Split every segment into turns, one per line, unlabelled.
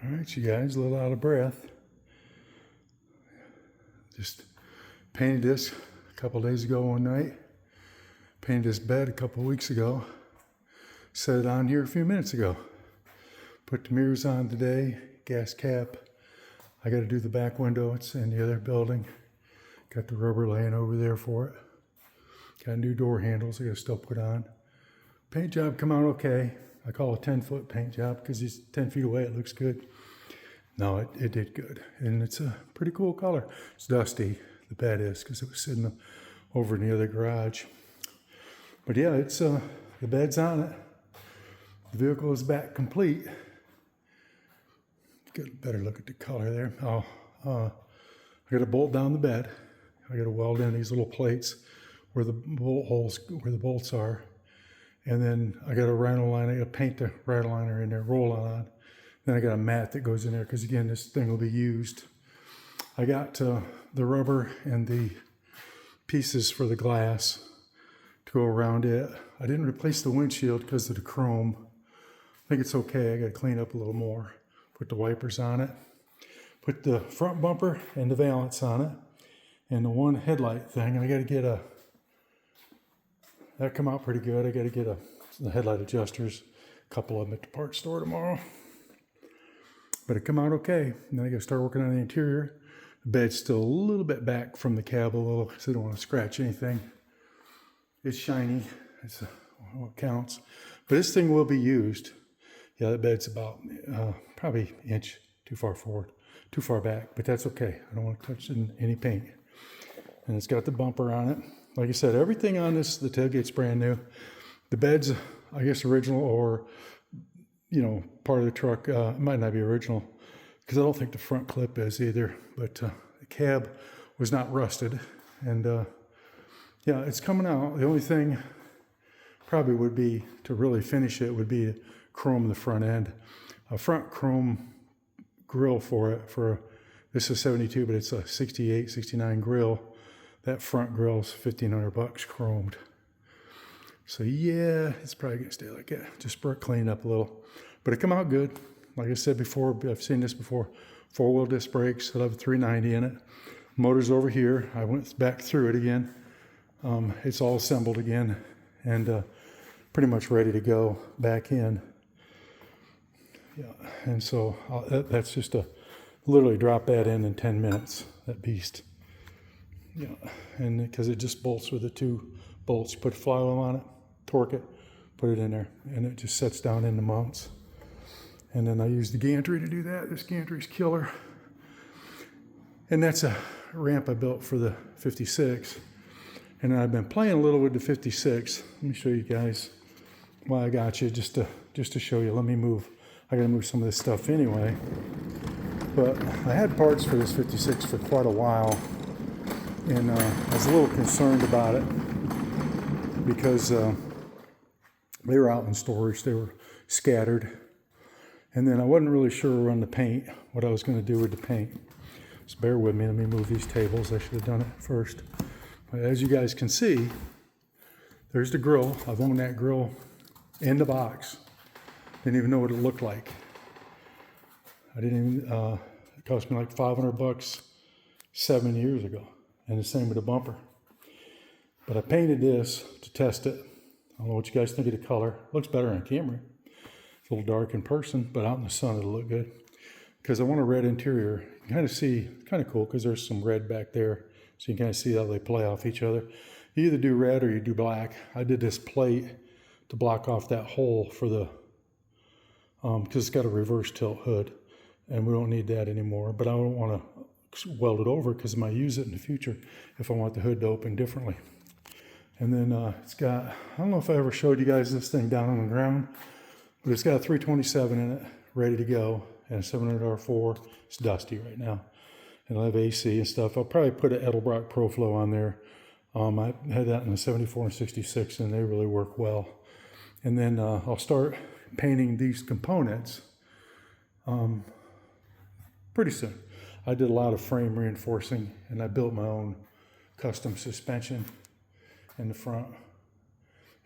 All right, you guys, a little out of breath. Just painted this a couple days ago one night. Painted this bed a couple weeks ago. Set it on here a few minutes ago. Put the mirrors on today, gas cap. I got to do the back window. It's in the other building. Got the rubber laying over there for it. Got new door handles I got to still put on. Paint job come out okay. I call it a 10-foot paint job because he's 10 feet away. It looks good. No, it did good. And it's a pretty cool color. It's dusty, the bed is, because it was sitting over in the other garage. But yeah, it's the bed's on it. The vehicle is back complete. Get a better look at the color there. I got to bolt down the bed. I got to weld in these little plates where the bolt holes, where the bolts are. And then I got a rhino liner. I got to paint the rhino liner in there, roll on. Then I got a mat that goes in there because again, this thing will be used. I got the rubber and the pieces for the glass to go around it. I didn't replace the windshield because of the chrome. I think it's okay. I got to clean up a little more. Put the wipers on it. Put the front bumper and the valance on it. And the one headlight thing, I got to get that come out pretty good. I got to get the headlight adjusters, a couple of them at the parts store tomorrow. But it come out okay. And then I got to start working on the interior. The bed's still a little bit back from the cab a little because I don't want to scratch anything. It's shiny. It's what counts. But this thing will be used. Yeah, that bed's about probably an inch too far forward, too far back. But that's okay. I don't want to touch any paint. And it's got the bumper on it. Like I said, everything on this, the tailgate's brand new. The bed's, I guess, original or, part of the truck. It might not be original because I don't think the front clip is either. But the cab was not rusted. And yeah, it's coming out. The only thing probably would be to really finish it would be to chrome the front end. A front chrome grill for it. This is 72, but it's a 68, 69 grill. That front grill's $1,500 chromed. So yeah, it's probably gonna stay like that. Just clean up a little. But it come out good. Like I said before, I've seen this before. 4-wheel disc brakes, it'll have a 390 in it. Motor's over here. I went back through it again. It's all assembled again and pretty much ready to go back in. Yeah, and so that's just literally drop that in 10 minutes, that beast. Yeah, and because it just bolts with the 2 bolts. You put a flywheel on it, torque it, put it in there, and it just sets down into mounts. And then I use the gantry to do that. This gantry's killer. And that's a ramp I built for the 56. And I've been playing a little with the 56. Let me show you guys why I got you, just to show you. Let me move. I gotta move some of this stuff anyway. But I had parts for this 56 for quite a while. And I was a little concerned about it because they were out in storage. They were scattered. And then I wasn't really sure on the paint, what I was going to do with the paint. So bear with me. Let me move these tables. I should have done it first. But as you guys can see, there's the grill. I've owned that grill in the box. Didn't even know what it looked like. I didn't even, it cost me like $500 7 years ago. And the same with the bumper. But I painted this to test it. I don't know what you guys think of the color. Looks better on camera. It's a little dark in person, but out in the sun it'll look good. Because I want a red interior. You can kind of see, kind of cool because there's some red back there. So you can kind of see how they play off each other. You either do red or you do black. I did this plate to block off that hole for the, because it's got a reverse tilt hood. And we don't need that anymore. But I don't want to weld it over because I might use it in the future if I want the hood to open differently. And then it's got, I don't know if I ever showed you guys this thing down on the ground, but it's got a 327 in it, ready to go, and a 700R4. It's dusty right now. And I'll have AC and stuff. I'll probably put an Edelbrock ProFlow on there. I had that in the 74 and 66, and they really work well. And then I'll start painting these components pretty soon. I did a lot of frame reinforcing, and I built my own custom suspension in the front.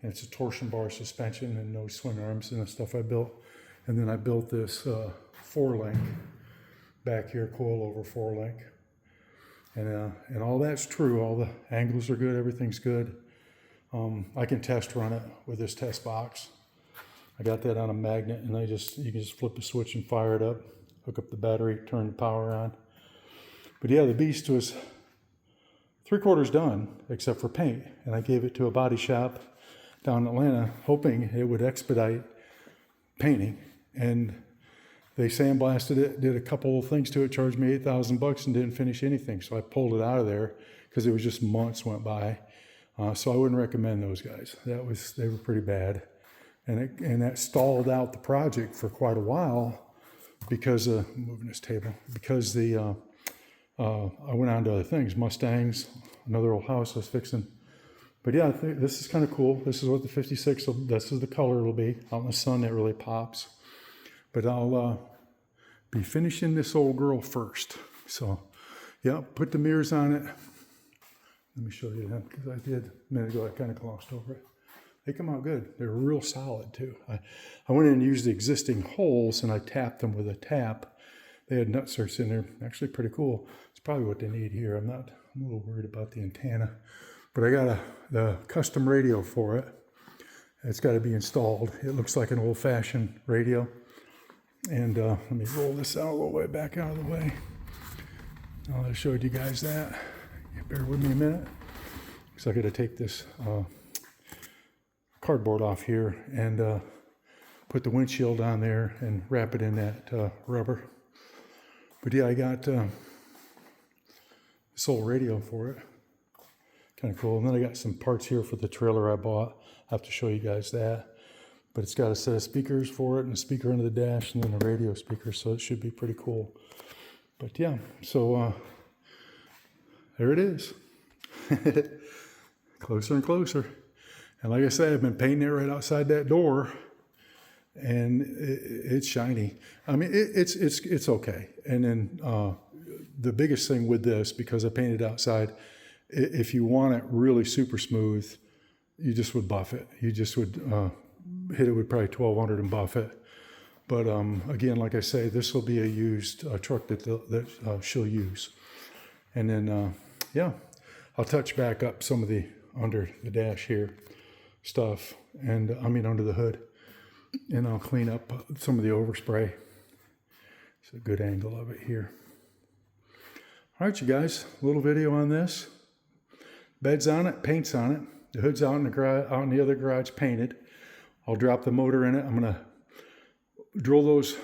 And it's a torsion bar suspension and no swing arms and the stuff I built. And then I built this 4-link back here, coil-over 4-link. And all that's true. All the angles are good. Everything's good. I can test run it with this test box. I got that on a magnet, and you can just flip the switch and fire it up, hook up the battery, turn the power on. But yeah, the beast was 3/4 done, except for paint. And I gave it to a body shop down in Atlanta, hoping it would expedite painting. And they sandblasted it, did a couple of things to it, charged me $8,000 and didn't finish anything. So I pulled it out of there because it was just months went by. So I wouldn't recommend those guys. They were pretty bad. And that stalled out the project for quite a while because moving this table, because I went on to other things, Mustangs, another old house I was fixing. But yeah, I think this is kind of cool. This is what the 56, this is the color it'll be. Out in the sun, it really pops. But I'll be finishing this old girl first. So yeah, put the mirrors on it. Let me show you that, because I did a minute ago, I kind of glossed over it. They come out good. They're real solid too. I went in and used the existing holes and I tapped them with a tap. They had nutserts in there, actually pretty cool. It's probably what they need here. I'm a little worried about the antenna, but I got the custom radio for it. It's got to be installed. It looks like an old-fashioned radio. And let me roll this out a little way, back out of the way. I showed you guys that. Bear with me a minute, because I got to take this cardboard off here and put the windshield on there and wrap it in that rubber. But yeah, I got this old radio for it. Kind of cool. And then I got some parts here for the trailer I bought. I have to show you guys that. But it's got a set of speakers for it and a speaker under the dash and then a radio speaker, so it should be pretty cool. But yeah, so there it is. Closer and closer. And like I said, I've been painting it right outside that door, and it's shiny. I mean, it's okay. And then the biggest thing with this, because I painted outside, if you want it really super smooth, you just would buff it. You just would hit it with probably 1200 and buff it. But again, like I say, this will be a used truck that she'll use. And then, yeah, I'll touch back up some of the under the dash here stuff, and under the hood, and I'll clean up some of the overspray. It's a good angle of it here. All right, you guys, a little video on this. Bed's on it, paint's on it. The hood's out in the garage, out in the other garage, painted. I'll drop the motor in it. I'm gonna drill those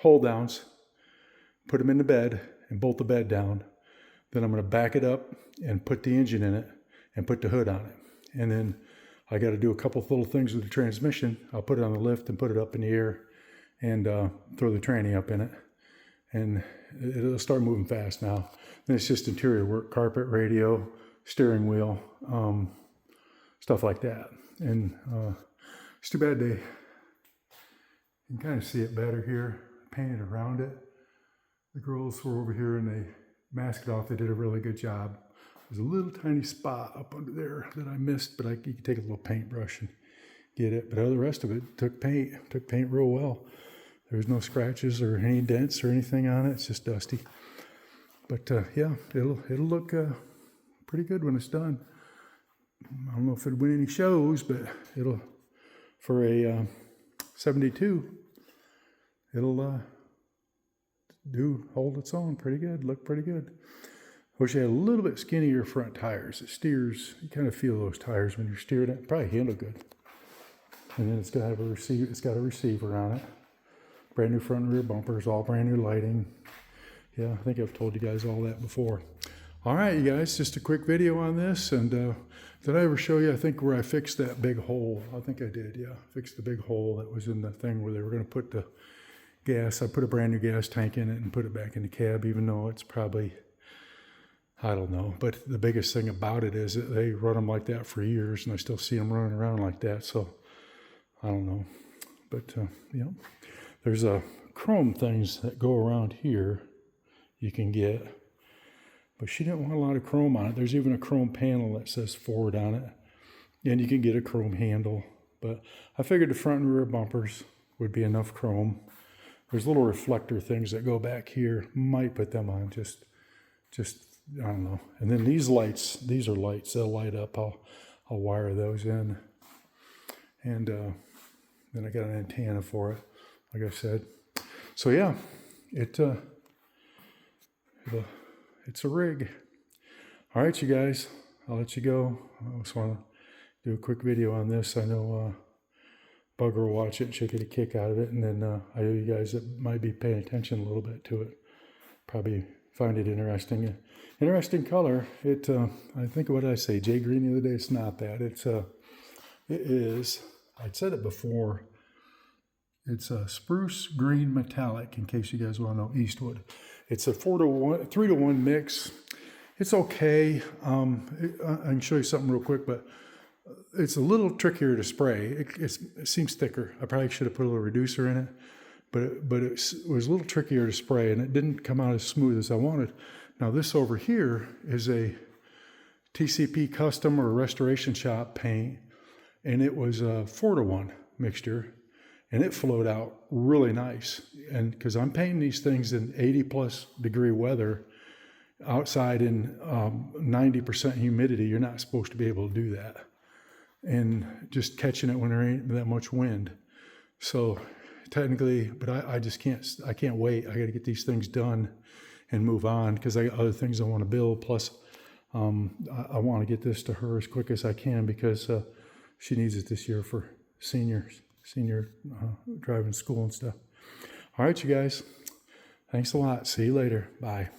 hole downs, put them in the bed, and bolt the bed down. Then I'm gonna back it up and put the engine in it and put the hood on it. And then I got to do a couple of little things with the transmission. I'll put it on the lift and put it up in the air and throw the tranny up in it. And it'll start moving fast now. Then it's just interior work, carpet, radio, steering wheel, stuff like that. And it's too bad you can kind of see it better here, painted around it. The girls were over here and they masked it off. They did a really good job. There's a little tiny spot up under there that I missed, but you can take a little paintbrush and get it. But the rest of it took paint real well. There's no scratches or any dents or anything on it. It's just dusty. But yeah, it'll look pretty good when it's done. I don't know if it'll win any shows, but it'll, for a 72, it'll hold its own pretty good, look pretty good. Wish I had a little bit skinnier front tires. It steers, you kind of feel those tires when you're steering it. Probably handle good. And then it's got to have a receiver. It's got a receiver on it. Brand new front and rear bumpers, all brand new lighting. Yeah, I think I've told you guys all that before. All right, you guys, just a quick video on this. And did I ever show you, I think, where I fixed that big hole? I think I did, yeah. Fixed the big hole that was in the thing where they were going to put the gas. I put a brand new gas tank in it and put it back in the cab, even though it's probably, I don't know. But the biggest thing about it is that they run them like that for years, and I still see them running around like that. So I don't know. But, yeah, there's chrome things that go around here you can get. But she didn't want a lot of chrome on it. There's even a chrome panel that says Ford on it. And you can get a chrome handle. But I figured the front and rear bumpers would be enough chrome. There's little reflector things that go back here. Might put them on, just I don't know. And then these lights, these are lights. They'll light up. I'll wire those in. And then I got an antenna for it, like I said. So yeah, it's a rig. All right, you guys, I'll let you go. I just want to do a quick video on this. I know Bugger will watch it and she'll get a kick out of it. And then I know you guys that might be paying attention a little bit to it probably find it interesting. Interesting color. It I think, what did I say, Jay Green the other day? It's not that. It is, I'd said it before, it's a spruce green metallic, in case you guys want to know, Eastwood. It's a 3-to-1 mix. It's okay. I can show you something real quick, but it's a little trickier to spray. It seems thicker. I probably should have put a little reducer in it, but it was a little trickier to spray, and it didn't come out as smooth as I wanted. Now this over here is a TCP custom or restoration shop paint, and it was a 4-to-1 mixture, and it flowed out really nice. And because I'm painting these things in 80+ degree weather outside in 90% humidity, you're not supposed to be able to do that. And just catching it when there ain't that much wind. So technically, but I just can't wait. I got to get these things done and move on, because I got other things I want to build. Plus, I want to get this to her as quick as I can, because she needs it this year for senior driving school and stuff. All right, you guys. Thanks a lot. See you later. Bye.